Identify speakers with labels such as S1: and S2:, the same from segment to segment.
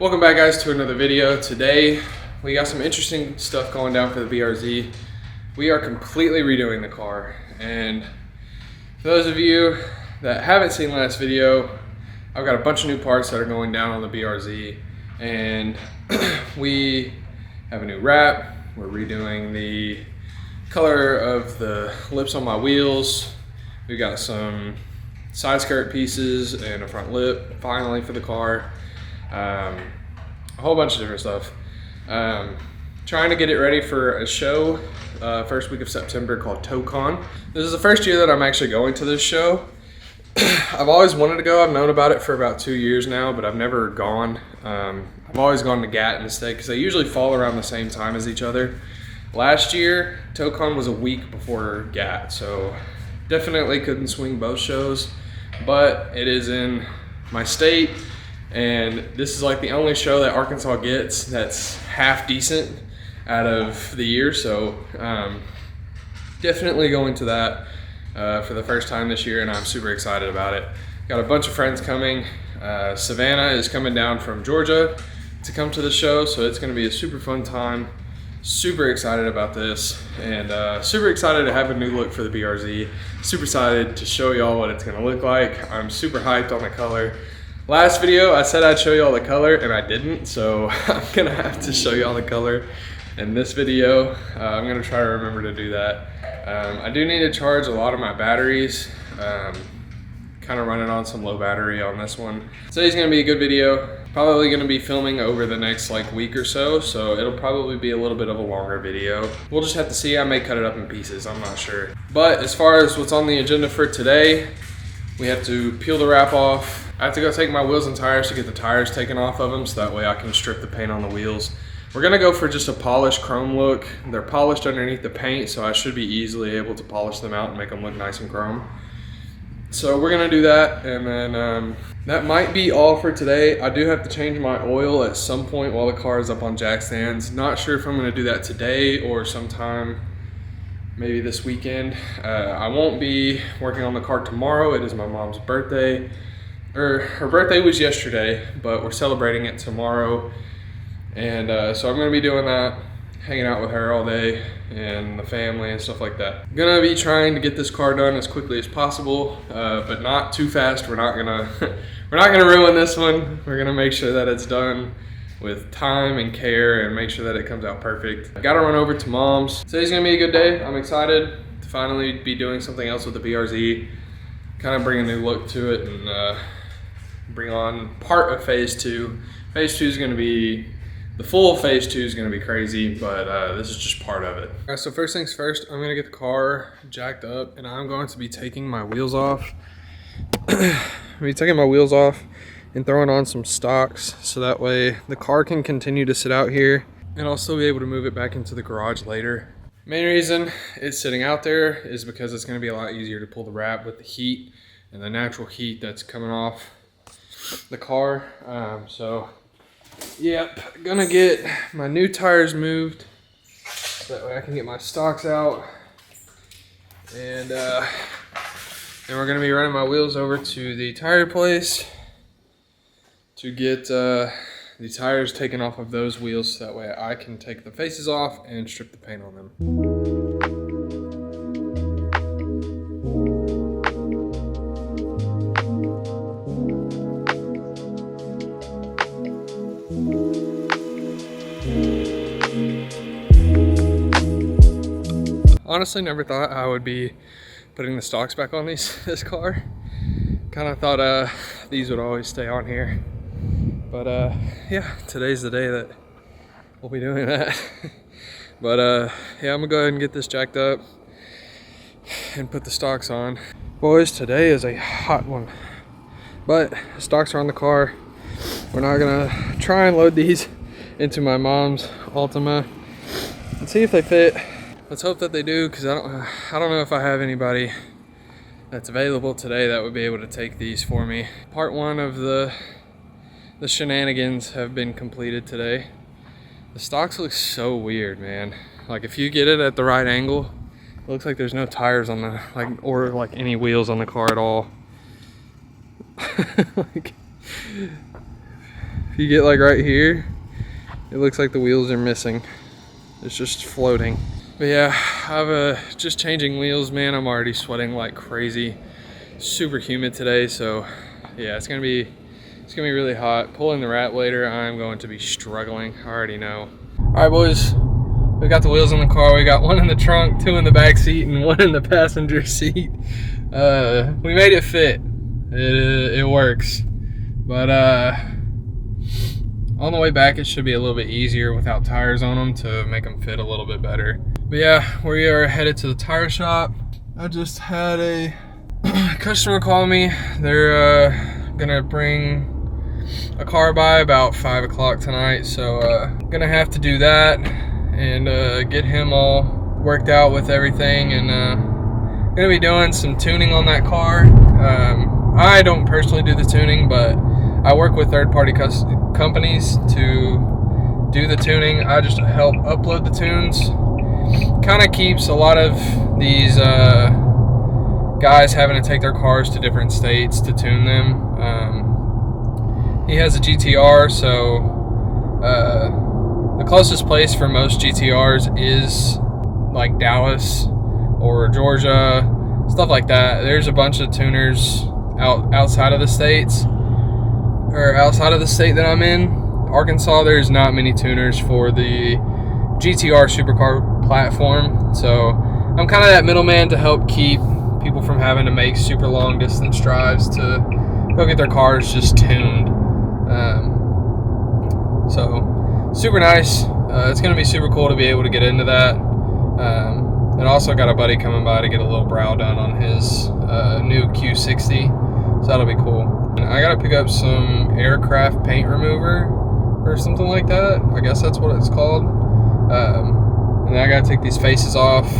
S1: Welcome back, guys, to another video. Today we got some interesting stuff going down for the BRZ. We are completely redoing the car, and for those of you that haven't seen last video, I've got a bunch of new parts that are going down on the BRZ, and we have a new wrap. We're redoing the color of the lips on my wheels. We got some side skirt pieces and a front lip finally for the car. A whole bunch of different stuff. Trying to get it ready for a show first week of September called TowCon. This is the first year that I'm actually going to this show. I've always wanted to go. I've known about it for about 2 years now, but I've never gone. I've always gone to GAT instead because they usually fall around the same time as each other. Last year, TowCon was a week before GAT, so definitely couldn't swing both shows, but it is in my state, and this is like the only show that Arkansas gets that's half decent out of the year, so definitely going to that for the first time this year, and I'm super excited about it. Got a bunch of friends coming. Savannah is coming down from Georgia to come to the show, so it's going to be a super fun time. Super excited about this, and super excited to have a new look for the BRZ. Super excited to show y'all what it's going to look like. I'm super hyped on the color. Last video I said I'd show y'all the color, and I didn't, so I'm gonna have to show y'all the color in this video. I'm gonna try to remember to do that. I do need to charge a lot of my batteries. Kind of running on some low battery on this one. Today's gonna be a good video. Probably gonna be filming over the next week or so, so it'll probably be a little bit of a longer video. We'll just have to see. I may cut it up in pieces, I'm not sure. But as far as what's on the agenda for today, we have to peel the wrap off. I have to go take my wheels and tires to get the tires taken off of them, so that way I can strip the paint on the wheels. We're gonna go for just a polished chrome look. They're polished underneath the paint, so I should be easily able to polish them out and make them look nice and chrome. So we're gonna do that, and then that might be all for today. I do have to change my oil at some point while the car is up on jack stands. Not sure if I'm gonna do that today or sometime maybe this weekend. I won't be working on the car tomorrow. It is my mom's birthday. Her birthday was yesterday, but we're celebrating it tomorrow. And so I'm gonna be doing that, hanging out with her all day and the family and stuff like that. I'm gonna be trying to get this car done as quickly as possible, but not too fast. We're not gonna ruin this one. We're gonna make sure that it's done with time and care and make sure that it comes out perfect. I gotta run over to mom's. Today's gonna be a good day. I'm excited to finally be doing something else with the BRZ. Kind of bring a new look to it and bring on part of phase 2. Phase 2 is gonna be, the full phase 2 is gonna be crazy, but this is just part of it. All right, so first things first, I'm gonna get the car jacked up, and I'm going to be taking my wheels off. I'm gonna be taking my wheels off and throwing on some stocks, so that way the car can continue to sit out here, and I'll still be able to move it back into the garage later. Main reason it's sitting out there is because it's gonna be a lot easier to pull the wrap with the heat and the natural heat that's coming off the car. So yep, gonna get my new tires moved so that way I can get my stocks out, and then we're gonna be running my wheels over to the tire place to get the tires taken off of those wheels, so that way I can take the faces off and strip the paint on them. Honestly, never thought I would be putting the stocks back on this car. Kind of thought these would always stay on here, but yeah, today's the day that we'll be doing that. But yeah, I'm gonna go ahead and get this jacked up and put the stocks on. Boys, today is a hot one, but the stocks are on the car. We're not gonna try and load these into my mom's Altima and see if they fit. Let's hope that they do, because I don't know if I have anybody that's available today that would be able to take these for me. Part 1 of the shenanigans have been completed today. The stocks look so weird, man. Like, if you get it at the right angle, it looks like there's no tires on the, or any wheels on the car at all. Like, if If you get like right here, it looks like the wheels are missing. It's just floating. But yeah, I've just changing wheels, man. I'm already sweating like crazy. Super humid today, so yeah, it's gonna be really hot. Pulling the wrap later, I'm going to be struggling. I already know. All right, boys, we got the wheels in the car. We got one in the trunk, two in the back seat, and one in the passenger seat. We made it fit. It works, but on the way back, it should be a little bit easier without tires on them to make them fit a little bit better. But yeah, we are headed to the tire shop. I just had a customer call me. They're gonna bring a car by about 5 o'clock tonight, so gonna have to do that and get him all worked out with everything, and gonna be doing some tuning on that car. I don't personally do the tuning, but I work with third-party companies to do the tuning. I just help upload the tunes. Kind of keeps a lot of these guys having to take their cars to different states to tune them. He has a GTR, so the closest place for most GTRs is like Dallas or Georgia, stuff like that. There's a bunch of tuners outside of the states, or outside of the state that I'm in, Arkansas. There's not many tuners for the GTR supercar platform, so I'm kind of that middleman to help keep people from having to make super long distance drives to go get their cars just tuned. So super nice. It's gonna be super cool to be able to get into that. And also got a buddy coming by to get a little brow done on his new Q60, so that'll be cool. And I gotta pick up some aircraft paint remover or something like that. I guess that's what it's called. And then I gotta take these faces off,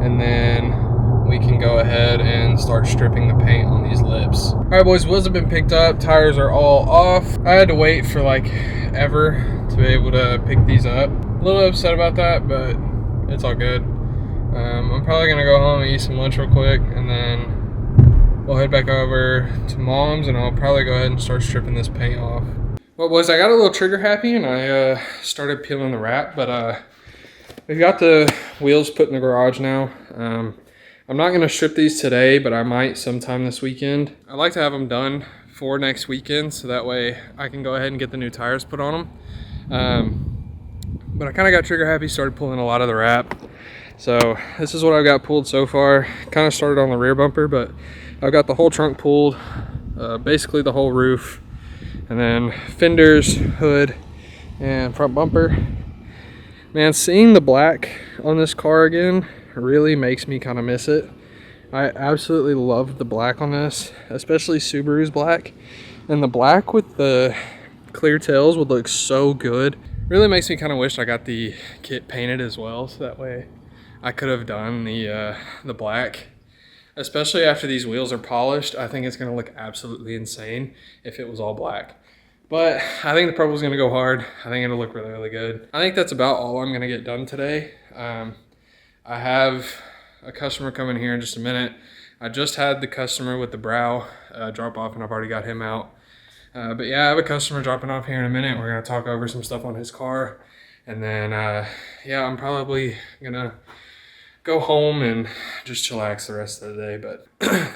S1: and then we can go ahead and start stripping the paint on these lips. All right, boys, wheels have been picked up. Tires are all off. I had to wait for like ever to be able to pick these up. A little upset about that, but it's all good. I'm probably gonna go home and eat some lunch real quick, and then we'll head back over to Mom's, and I'll probably go ahead and start stripping this paint off. Well, boys, I got a little trigger happy, and I started peeling the wrap, but we've got the wheels put in the garage now. I'm not gonna strip these today, but I might sometime this weekend. I like to have them done for next weekend, so that way I can go ahead and get the new tires put on them. But I kind of got trigger happy, started pulling a lot of the wrap. So this is what I've got pulled so far. Kind of started on the rear bumper, but I've got the whole trunk pulled, basically the whole roof, and then fenders, hood, and front bumper. Man, seeing the black on this car again really makes me kind of miss it. I absolutely love the black on this, especially Subaru's black. And the black with the clear tails would look so good. Really makes me kind of wish I got the kit painted as well, so that way I could have done the black. Especially after these wheels are polished, I think it's gonna look absolutely insane if it was all black. But I think the purple is gonna go hard. I think it'll look really, really good. I think that's about all I'm gonna get done today. I have a customer coming here in just a minute. I just had the customer with the brow drop off, and I've already got him out. But yeah, I have a customer dropping off here in a minute. We're gonna talk over some stuff on his car. And then, yeah, I'm probably gonna go home and just chillax the rest of the day. But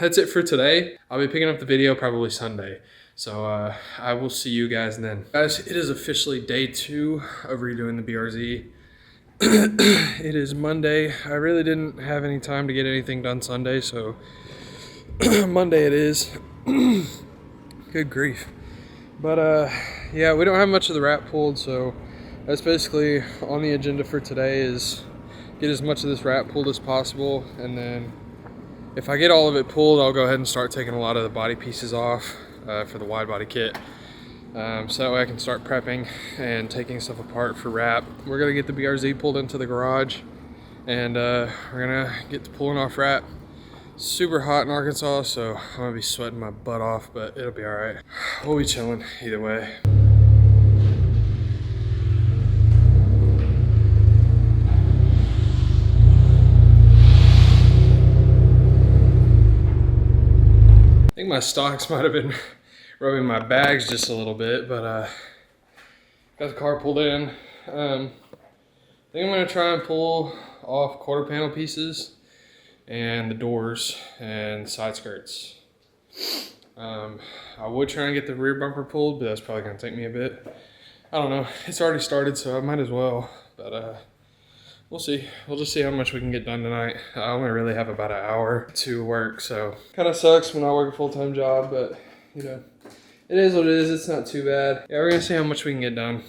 S1: that's it for today. I'll be picking up the video probably Sunday. So I will see you guys then. Guys, it is officially day 2 of redoing the BRZ. It is Monday. I really didn't have any time to get anything done Sunday, so Monday it is. Good grief. But yeah, we don't have much of the wrap pulled, so that's basically on the agenda for today, is get as much of this wrap pulled as possible, and then if I get all of it pulled, I'll go ahead and start taking a lot of the body pieces off for the wide body kit. So that way I can start prepping and taking stuff apart for wrap. We're gonna get the BRZ pulled into the garage, and we're gonna get to pulling off wrap. Super hot in Arkansas, so I'm gonna be sweating my butt off, but it'll be all right. We'll be chilling either way. I think my stocks might have been rubbing my bags just a little bit, but got the car pulled in. I think I'm gonna try and pull off quarter panel pieces and the doors and side skirts. I would try and get the rear bumper pulled, but that's probably gonna take me a bit. I don't know, it's already started, so I might as well, but we'll see. We'll just see how much we can get done tonight. I only really have about an hour to work, so kind of sucks when I work a full-time job, but you know, it is what it is. It's not too bad. Yeah, we're gonna see how much we can get done.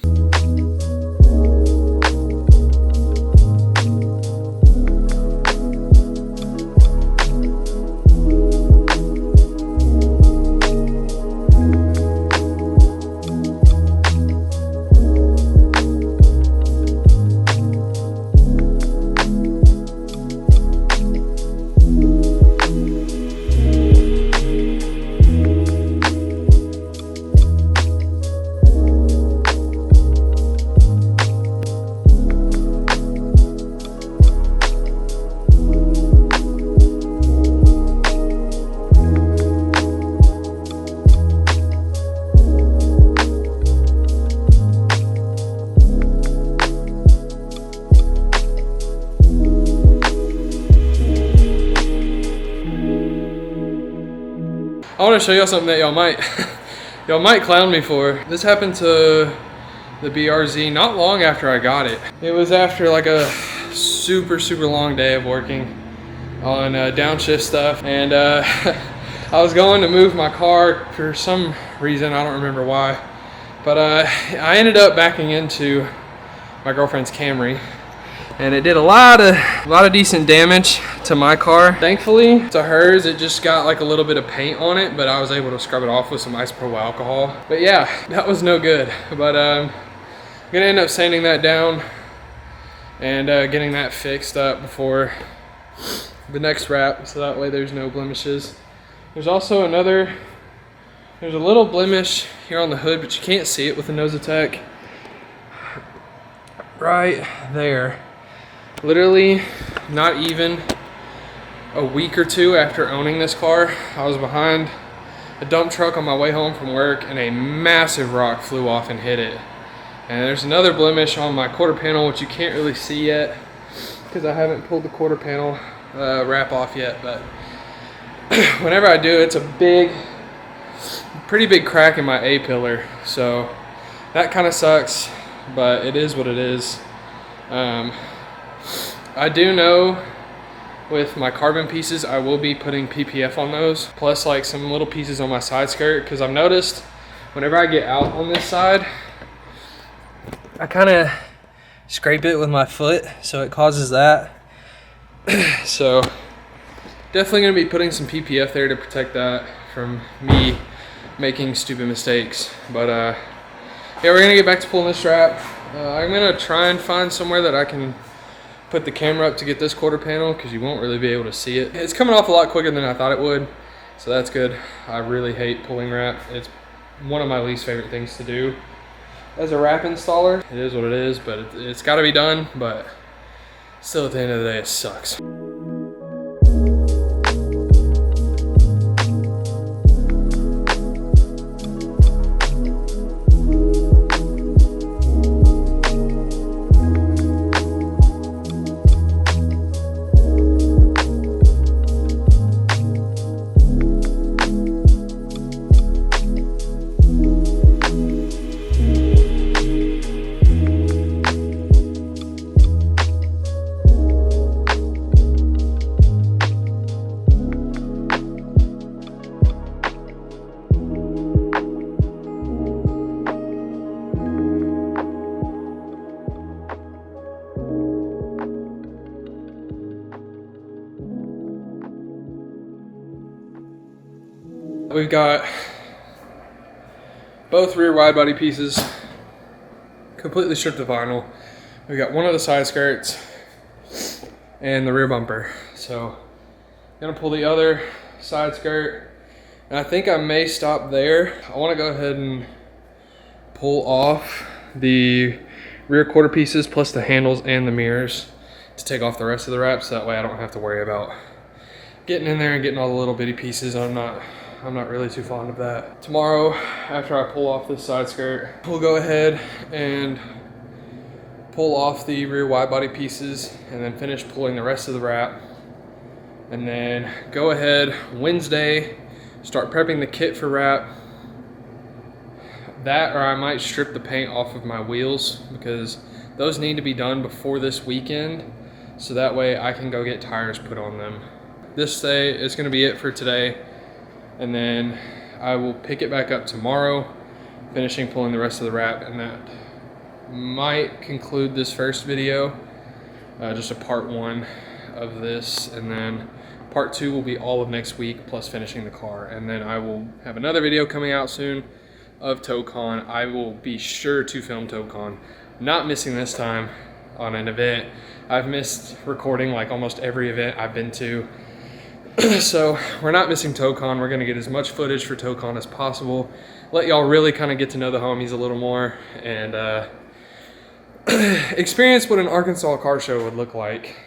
S1: I want to show y'all something that y'all might clown me for. This happened to the BRZ not long after I got it. It was after like a super long day of working on downshift stuff, and I was going to move my car for some reason, I don't remember why, but I ended up backing into my girlfriend's Camry, and it did a lot of decent damage to my car. Thankfully, to hers, it just got like a little bit of paint on it, but I was able to scrub it off with some isopropyl alcohol. But yeah, that was no good. But I'm gonna end up sanding that down and getting that fixed up before the next wrap, so that way there's no blemishes. There's also there's a little blemish here on the hood, but you can't see it with the nose attack. Right there. Literally not even a week or two after owning this car, I was behind a dump truck on my way home from work, and a massive rock flew off and hit it. And there's another blemish on my quarter panel, which you can't really see yet because I haven't pulled the quarter panel wrap off yet, but whenever I do, it's a pretty big crack in my A-pillar, so that kind of sucks, but it is what it is. I do know with my carbon pieces, I will be putting PPF on those, plus like some little pieces on my side skirt, because I've noticed whenever I get out on this side, I kind of scrape it with my foot, so it causes that. So definitely going to be putting some PPF there to protect that from me making stupid mistakes. But yeah, we're going to get back to pulling this strap. I'm going to try and find somewhere that I can put the camera up to get this quarter panel, because you won't really be able to see it. It's coming off a lot quicker than I thought it would, so that's good. I really hate pulling wrap. It's one of my least favorite things to do as a wrap installer. It is what it is, but it's got to be done, but still at the end of the day, it sucks. We've got both rear wide body pieces completely stripped of vinyl. We've got one of the side skirts and the rear bumper. So I'm gonna pull the other side skirt, and I think I may stop there. I wanna go ahead and pull off the rear quarter pieces plus the handles and the mirrors to take off the rest of the wrap, so that way I don't have to worry about getting in there and getting all the little bitty pieces. I'm I'm not really too fond of that. Tomorrow, after I pull off this side skirt, we'll go ahead and pull off the rear wide body pieces and then finish pulling the rest of the wrap. And then go ahead Wednesday, start prepping the kit for wrap. That, or I might strip the paint off of my wheels because those need to be done before this weekend, so that way I can go get tires put on them. This day is going to be it for today, and then I will pick it back up tomorrow, finishing pulling the rest of the wrap, and that might conclude this first video, just a part 1 of this, and then part 2 will be all of next week plus finishing the car, and then I will have another video coming out soon of TowCon. I will be sure to film TowCon. Not missing this time on an event. I've missed recording like almost every event I've been to. So we're not missing TowCon. We're gonna get as much footage for TowCon as possible. Let y'all really kind of get to know the homies a little more and experience what an Arkansas car show would look like.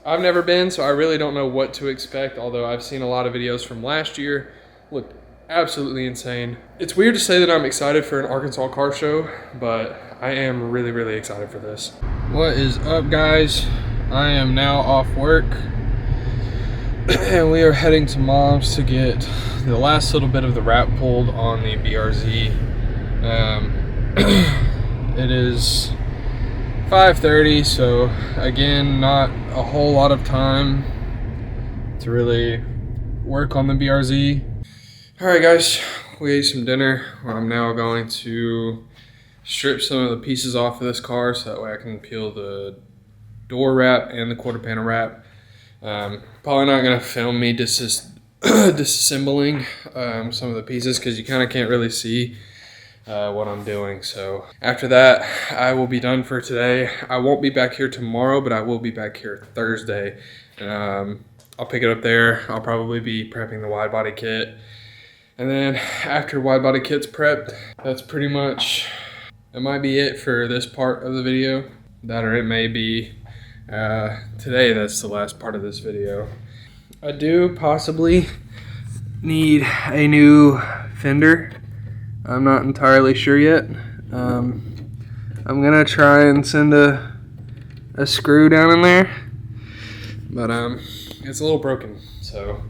S1: I've never been, so I really don't know what to expect, although I've seen a lot of videos from last year. Looked absolutely insane. It's weird to say that I'm excited for an Arkansas car show, but I am really, really excited for this. What is up, guys? I am now off work and we are heading to Mom's to get the last little bit of the wrap pulled on the BRZ. It is 5:30, so again, not a whole lot of time to really work on the BRZ. All right, guys, we ate some dinner. I'm now going to strip some of the pieces off of this car so that way I can peel the door wrap and the quarter panel wrap. Probably not gonna film me disassembling some of the pieces because you kind of can't really see what I'm doing. So after that, I will be done for today. I won't be back here tomorrow, but I will be back here Thursday. I'll pick it up there. I'll probably be prepping the wide body kit. And then after wide body kit's prepped, that's pretty much, it might be it for this part of the video. That, or it may be today, that's the last part of this video. I do possibly need a new fender. I'm not entirely sure yet. I'm gonna try and send a screw down in there, but it's a little broken, so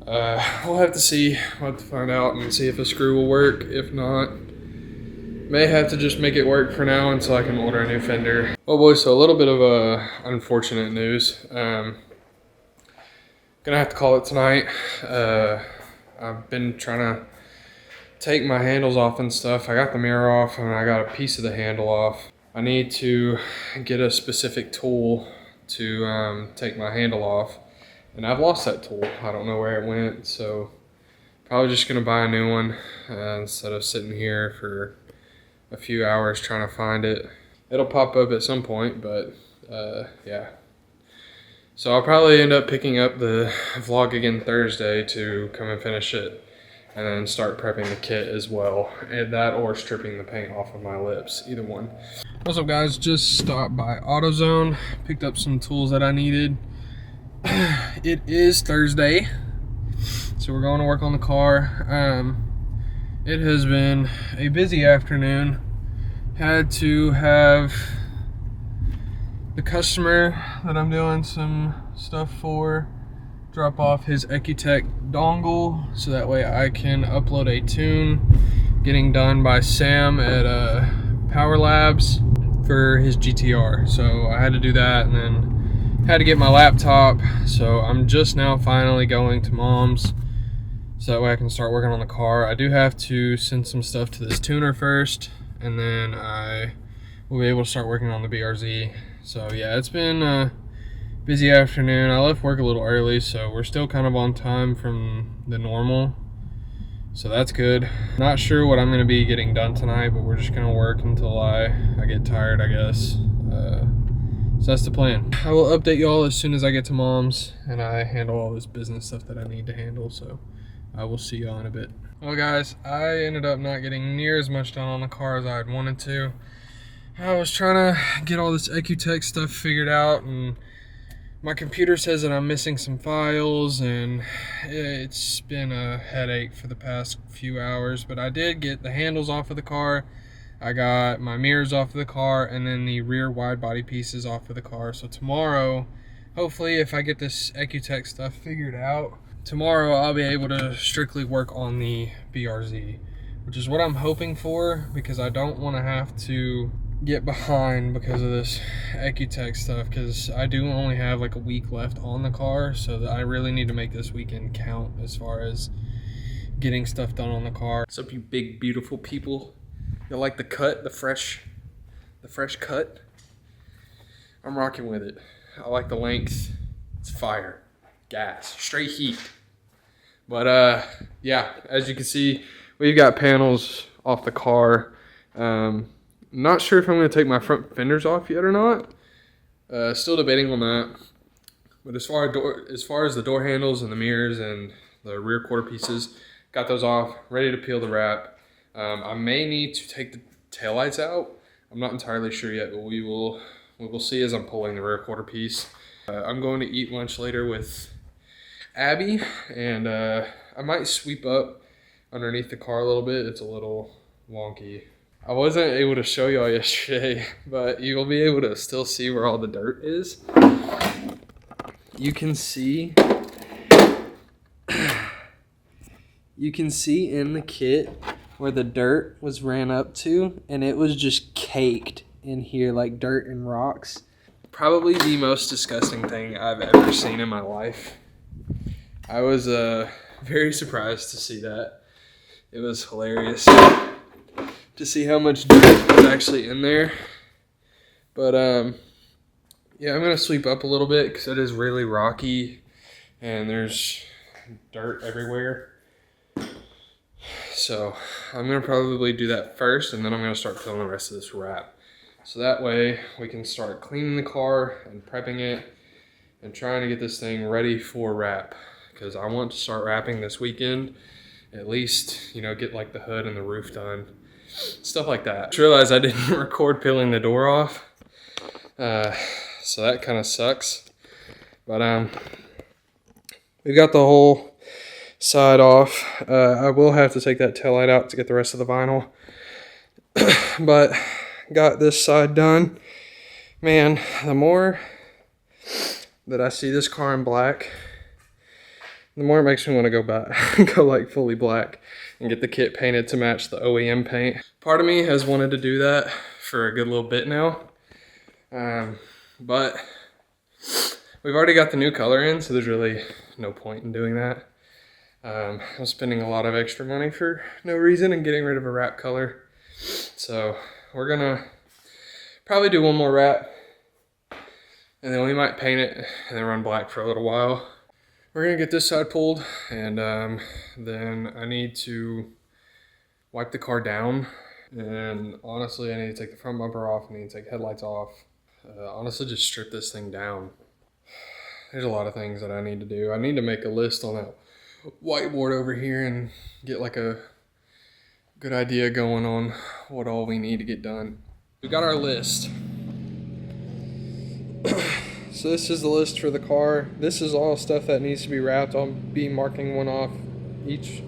S1: we'll have to see. We'll have to find out and see if a screw will work. If not, may have to just make it work for now until I can order a new fender. Oh boy, so a little bit of unfortunate news. Gonna have to call it tonight. I've been trying to take my handles off and stuff. I got the mirror off and I got a piece of the handle off. I need to get a specific tool to take my handle off, and I've lost that tool. I don't know where it went, so probably just gonna buy a new one instead of sitting here for a few hours trying to find it. It'll pop up at some point, but yeah. So I'll probably end up picking up the vlog again Thursday to come and finish it, and then start prepping the kit as well. And that or stripping the paint off of my lips, either one. What's up, guys? Just stopped by AutoZone, picked up some tools that I needed. It is Thursday, so we're going to work on the car. It has been a busy afternoon. Had to have the customer that I'm doing some stuff for drop off his Ecutech dongle so that way I can upload a tune getting done by Sam at Power Labs for his GTR. So I had to do that, and then had to get my laptop. So I'm just now finally going to Mom's so that way I can start working on the car. I do have to send some stuff to this tuner first, and then I will be able to start working on the BRZ. So yeah, it's been a busy afternoon. I left work a little early, so we're still kind of on time from the normal. So that's good. Not sure what I'm gonna be getting done tonight, but we're just gonna work until I get tired, I guess. So that's the plan. I will update y'all as soon as I get to Mom's and I handle all this business stuff that I need to handle. So I will see y'all in a bit. Well, guys, I ended up not getting near as much done on the car as I had wanted to. I was trying to get all this Ecutech stuff figured out and My computer says that I'm missing some files, and it's been a headache for the past few hours, but I did get the handles off of the car. I got my mirrors off of the car, and then the rear wide body pieces off of the car. So tomorrow, hopefully if I get this Ecutech stuff figured out, tomorrow I'll be able to strictly work on the BRZ, which is what I'm hoping for, because I don't want to have to get behind because of this Ecutech stuff, because I do only have like a week left on the car, so that I really need to make this weekend count as far as getting stuff done on the car. What's up, you big beautiful people? You like the cut, the fresh cut? I'm rocking with it. I like the length. It's fire, gas, straight heat. But yeah, as you can see, we've got panels off the car. Not sure if I'm going to take my front fenders off yet or not. Still debating on that. But as far as the door handles and the mirrors and the rear quarter pieces, got those off, ready to peel the wrap. I may need to take the taillights out. I'm not entirely sure yet, but we will see as I'm pulling the rear quarter piece. I'm going to eat lunch later with Abby, and I might sweep up underneath the car a little bit. It's a little wonky. I wasn't able to show y'all yesterday, but you will be able to still see where all the dirt is. You can see in the kit where the dirt was ran up to, and it was just caked in here like dirt and rocks. Probably the most disgusting thing I've ever seen in my life. I was very surprised to see that. It was hilarious to see how much dirt was actually in there. But yeah, I'm gonna sweep up a little bit because it is really rocky and there's dirt everywhere. So I'm gonna probably do that first, and then I'm gonna start filling the rest of this wrap. So that way we can start cleaning the car and prepping it and trying to get this thing ready for wrap, because I want to start wrapping this weekend. At least, you know, get like the hood and the roof done. Stuff like that. I just realized I didn't record peeling the door off. So that kind of sucks. But we've got the whole side off. I will have to take that taillight out to get the rest of the vinyl. But got this side done. Man, the more that I see this car in black, the more it makes me want to go back, go like fully black and get the kit painted to match the OEM paint. Part of me has wanted to do that for a good little bit now. But we've already got the new color in, so there's really no point in doing that. I'm spending a lot of extra money for no reason and getting rid of a wrap color. So we're gonna probably do one more wrap, and then we might paint it and then run black for a little while. We're gonna get this side pulled, and then I need to wipe the car down. And honestly, I need to take the front bumper off. I need to take headlights off. Honestly, just strip this thing down. There's a lot of things that I need to do. I need to make a list on that whiteboard over here and get like a good idea going on what all we need to get done. We got our list. So this is the list for the car. This is all stuff that needs to be wrapped. I'll be marking one off each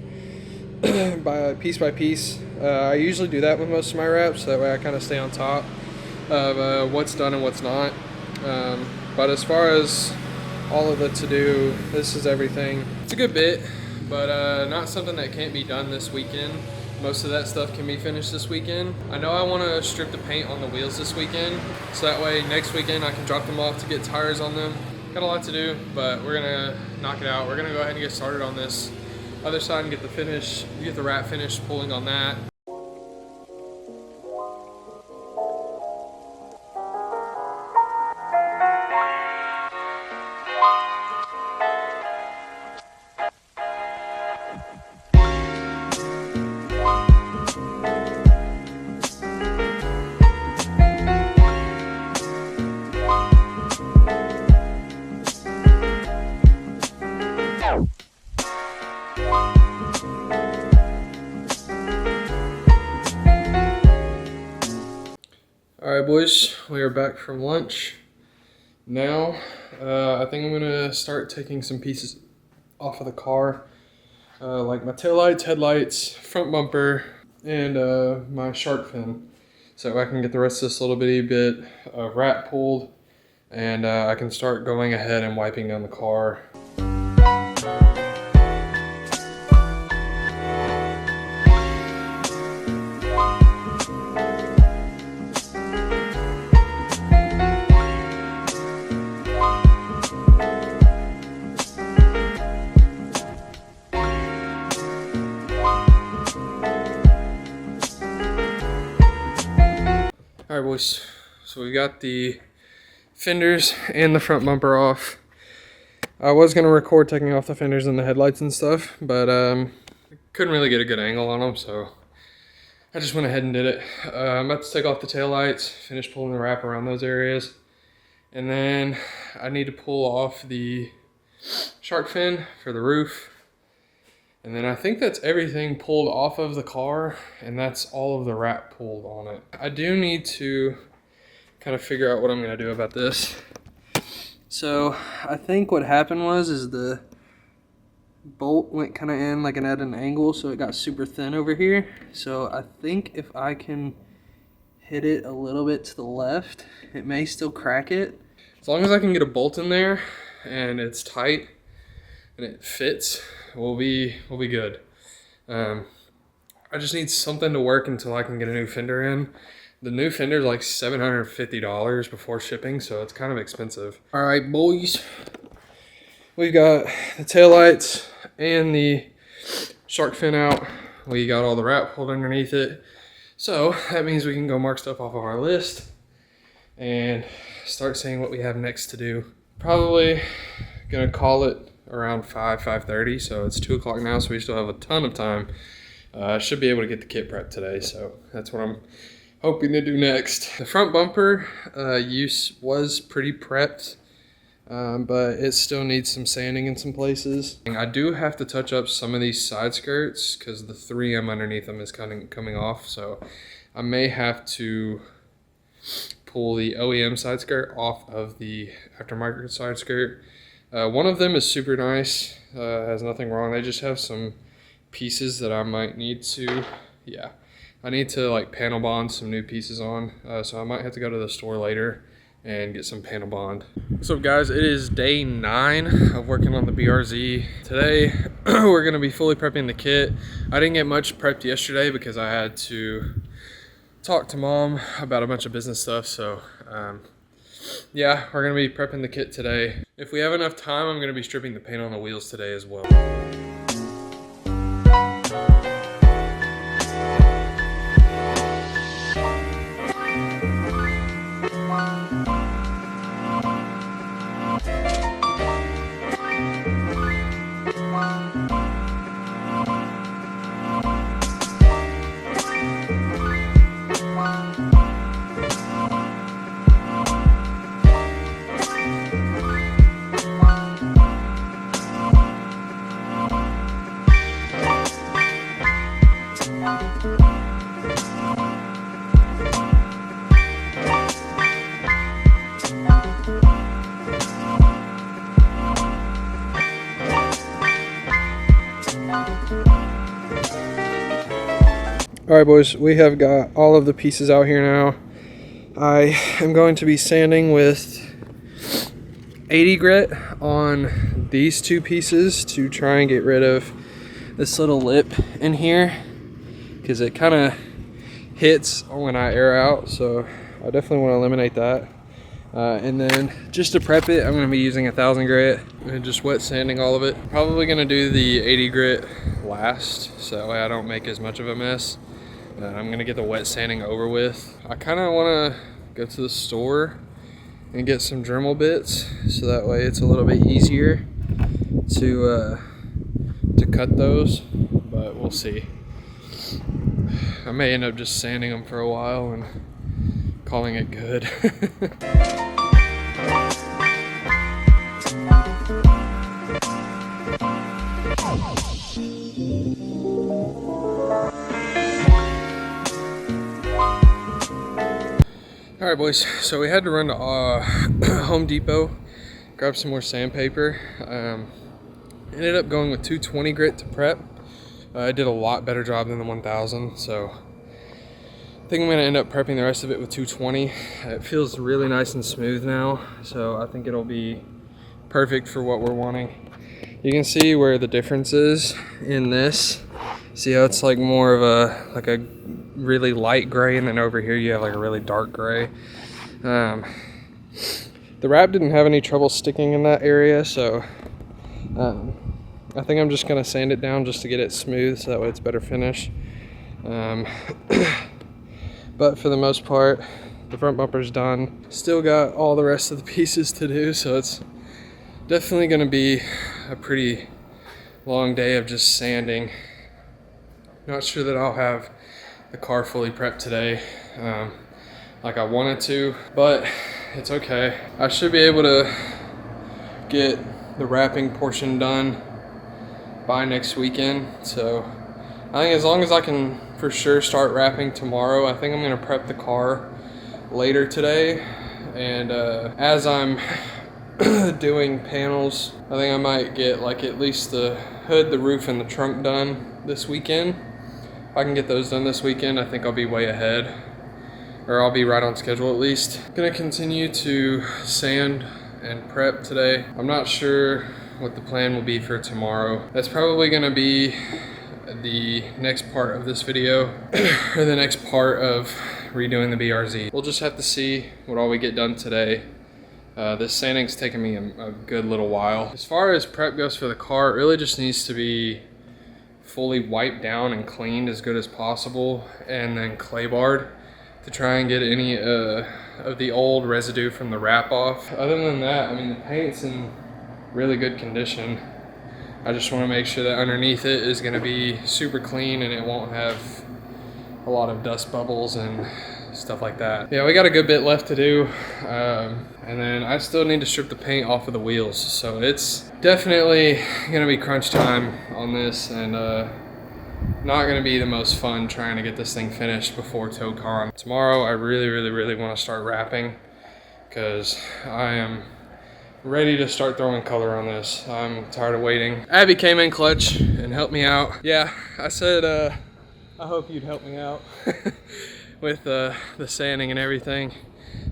S1: by piece. I usually do that with most of my wraps, so that way I kind of stay on top of what's done and what's not. But as far as all of the to-do, this is everything. It's a good bit, but not something that can't be done this weekend. Most of that stuff can be finished this weekend. I know I want to strip the paint on the wheels this weekend, so that way next weekend I can drop them off to get tires on them. Got a lot to do, but we're gonna knock it out. We're gonna go ahead and get started on this other side and get the wrap finished pulling on that. Alright boys, we are back from lunch. Now, I think I'm gonna start taking some pieces off of the car, like my taillights, headlights, front bumper, and my shark fin. So I can get the rest of this little bitty bit of wrap pulled, and I can start going ahead and wiping down the car. All right, boys, so we got the fenders and the front bumper off. I was gonna record taking off the fenders and the headlights and stuff, but couldn't really get a good angle on them, so I just went ahead and did it. I'm about to take off the taillights, finish pulling the wrap around those areas, and then I need to pull off the shark fin for the roof. And then I think that's everything pulled off of the car, and that's all of the wrap pulled on it. I do need to kind of figure out what I'm gonna do about this. So I think what happened is the bolt went kind of in like at an angle, so it got super thin over here. So I think if I can hit it a little bit to the left, it may still crack it. As long as I can get a bolt in there and it's tight and it fits, we'll be good. I just need something to work until I can get a new fender in. The new fender is like $750 before shipping, so it's kind of expensive. All right, boys, we've got the taillights and the shark fin out. We got all the wrap pulled underneath it, so that means we can go mark stuff off of our list and start seeing what we have next to do. Probably gonna call it around 5:30, so it's 2 o'clock now, so we still have a ton of time. I should be able to get the kit prepped today, so that's what I'm hoping to do next. The front bumper use was pretty prepped, but it still needs some sanding in some places. I do have to touch up some of these side skirts because the 3M underneath them is coming off, so I may have to pull the OEM side skirt off of the aftermarket side skirt. One of them is super nice, has nothing wrong. They just have some pieces that I might need to, I need to like panel bond some new pieces on. So I might have to go to the store later and get some panel bond. What's up, guys? It is day 9 of working on the BRZ. Today, we're gonna be fully prepping the kit. I didn't get much prepped yesterday because I had to talk to Mom about a bunch of business stuff. So yeah, we're gonna be prepping the kit today. If we have enough time, I'm gonna be stripping the paint on the wheels today as well. All right, boys, we have got all of the pieces out here now. I am going to be sanding with 80 grit on these 2 pieces to try and get rid of this little lip in here because it kind of hits when I air out, so I definitely want to eliminate that. And then just to prep it, I'm going to be using 1000 grit and just wet sanding all of it. Probably going to do the 80 grit last, so that way I don't make as much of a mess. I'm going to get the wet sanding over with. I kind of want to go to the store and get some Dremel bits, so that way it's a little bit easier to cut those, but we'll see. I may end up just sanding them for a while and calling it good. All right, boys, so we had to run to Home Depot, grab some more sandpaper. Ended up going with 220 grit to prep. I did a lot better job than the 1000, so I think I'm gonna end up prepping the rest of it with 220. It feels really nice and smooth now, so I think it'll be perfect for what we're wanting. You can see where the difference is in this. See how it's like more of a really light gray, and then over here you have like a really dark gray. The wrap didn't have any trouble sticking in that area, so I think I'm just gonna sand it down just to get it smooth, so that way it's better finish. But for the most part, the front bumper's done. Still got all the rest of the pieces to do, so it's definitely gonna be a pretty long day of just sanding. Not sure that I'll have the car fully prepped today like I wanted to, but it's okay. I should be able to get the wrapping portion done by next weekend, so I think as long as I can for sure start wrapping tomorrow, I think I'm gonna prep the car later today. And as I'm doing panels, I think I might get like at least the hood, the roof, and the trunk done this weekend. If I can get those done this weekend, I think I'll be way ahead, or I'll be right on schedule at least. Gonna continue to sand and prep today. I'm not sure what the plan will be for tomorrow. That's probably gonna be the next part of this video, or the next part of redoing the BRZ. We'll just have to see what all we get done today. This sanding's taken me a good little while. As far as prep goes for the car, it really just needs to be fully wiped down and cleaned as good as possible, and then clay barred to try and get any of the old residue from the wrap off. Other than that, I mean, the paint's in really good condition. I just want to make sure that underneath it is going to be super clean and it won't have a lot of dust bubbles and stuff like that. Yeah, we got a good bit left to do, and then I still need to strip the paint off of the wheels, so it's definitely gonna be crunch time on this, and not gonna be the most fun trying to get this thing finished before TowCon. Tomorrow I really want to start wrapping, because I am ready to start throwing color on this. I'm tired of waiting. Abby came in clutch and helped me out. Yeah, I said I hope you'd help me out with the sanding and everything.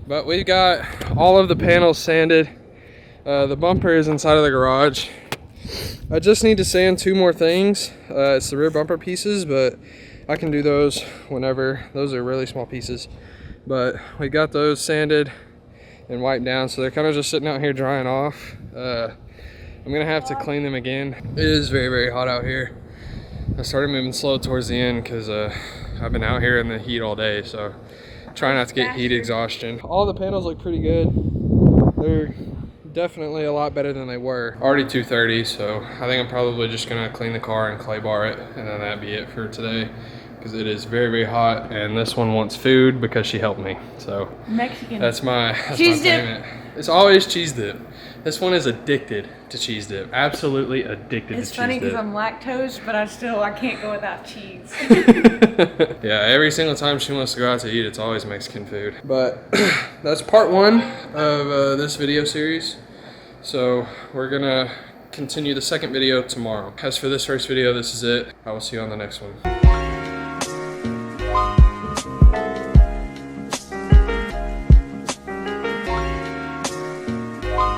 S1: But we've got all of the panels sanded. The bumper is inside of the garage. I just need to sand 2 more things. It's the rear bumper pieces, but I can do those whenever. Those are really small pieces. But we got those sanded and wiped down, so they're kind of just sitting out here drying off. I'm gonna have to clean them again. It is very hot out here. I started moving slow towards the end because I've been out here in the heat all day, so try not to get heat exhaustion. All the panels look pretty good. They're definitely a lot better than they were. Already 2:30, so I think I'm probably just gonna clean the car and clay bar it, and then that'd be it for today, because it is very hot, and this one wants food because she helped me. So
S2: Mexican.
S1: that's my payment. It's always cheese dip. This one is addicted to cheese dip. Absolutely addicted to cheese dip.
S2: It's funny because I'm lactose, but I can't go without cheese.
S1: Yeah, every single time she wants to go out to eat, it's always Mexican food. But that's part 1 of this video series. So we're gonna continue the second video tomorrow. As for this first video, this is it. I will see you on the next one.